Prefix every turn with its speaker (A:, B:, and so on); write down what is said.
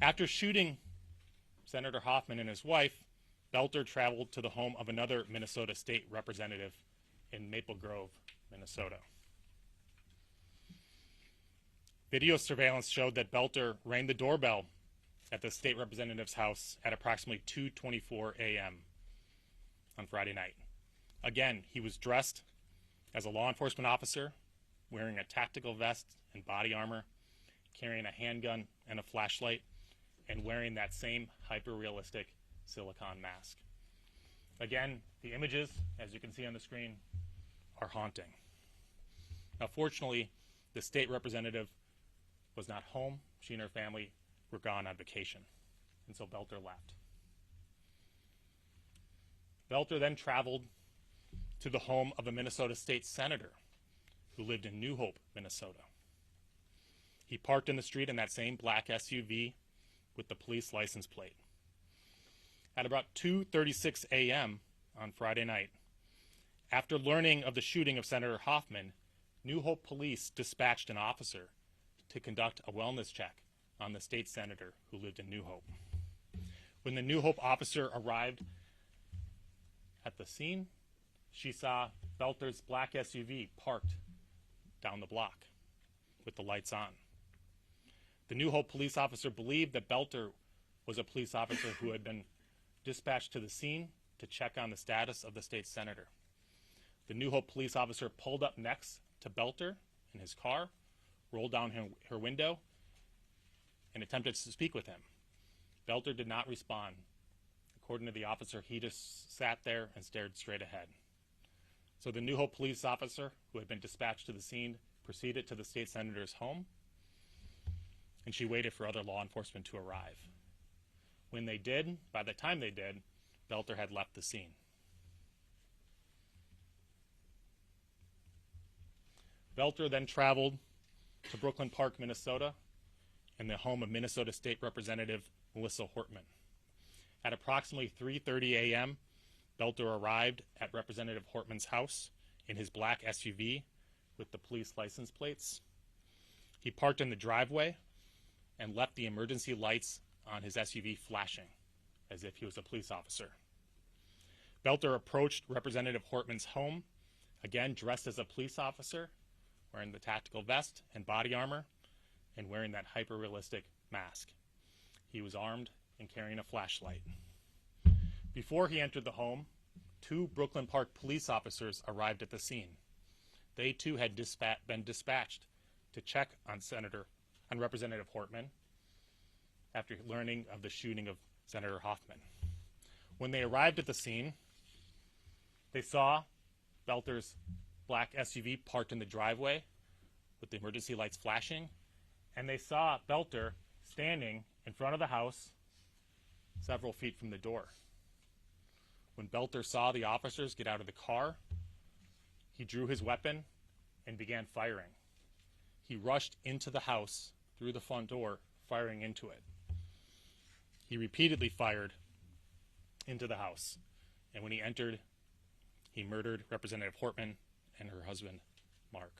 A: After shooting Senator Hoffman and his wife, Belter traveled to the home of another Minnesota state representative in Maple Grove, Minnesota. Video surveillance showed that Belter rang the doorbell at the state representative's house at approximately 2:24 a.m. on Friday night. Again, he was dressed as a law enforcement officer, wearing a tactical vest and body armor, carrying a handgun and a flashlight, and wearing that same hyper-realistic silicone mask. Again, the images, as you can see on the screen, are haunting. Now, fortunately, the state representative was not home. She and her family were gone on vacation, and so Belter left. Belter then traveled to the home of a Minnesota state senator who lived in New Hope, Minnesota. He parked in the street in that same black SUV with the police license plate. At about 2:36 a.m. on Friday night, after learning of the shooting of Senator Hoffman, New Hope police dispatched an officer to conduct a wellness check on the state senator who lived in New Hope. When the New Hope officer arrived at the scene, she saw Belter's black SUV parked down the block with the lights on. The New Hope police officer believed that Belter was a police officer who had been dispatched to the scene to check on the status of the state senator. The New Hope police officer pulled up next to Belter in his car, rolled down her window, and attempted to speak with him. Belter did not respond. According to the officer, he just sat there and stared straight ahead. So the New Hope police officer, who had been dispatched to the scene, proceeded to the state senator's home, and she waited for other law enforcement to arrive. When they did, by the time they did, Belter had left the scene. Belter then traveled to Brooklyn Park, Minnesota, in the home of Minnesota State Representative Melissa Hortman. At approximately 3:30 a.m., Belter arrived at Representative Hortman's house in his black SUV with the police license plates. He parked in the driveway and left the emergency lights on his SUV flashing, as if he was a police officer. Belter approached Representative Hortman's home, again dressed as a police officer, wearing the tactical vest and body armor, and wearing that hyper-realistic mask. He was armed and carrying a flashlight. Before he entered the home, 2 Brooklyn Park police officers arrived at the scene. They too had been dispatched to check on Representative Hortman after learning of the shooting of Senator Hoffman. When they arrived at the scene, they saw Belter's black SUV parked in the driveway with the emergency lights flashing, and they saw Belter standing in front of the house several feet from the door. When Belter saw the officers get out of the car, he drew his weapon and began firing. He rushed into the house through the front door, firing into it. He repeatedly fired into the house, and when he entered, he murdered Representative Hortman and her husband, Mark.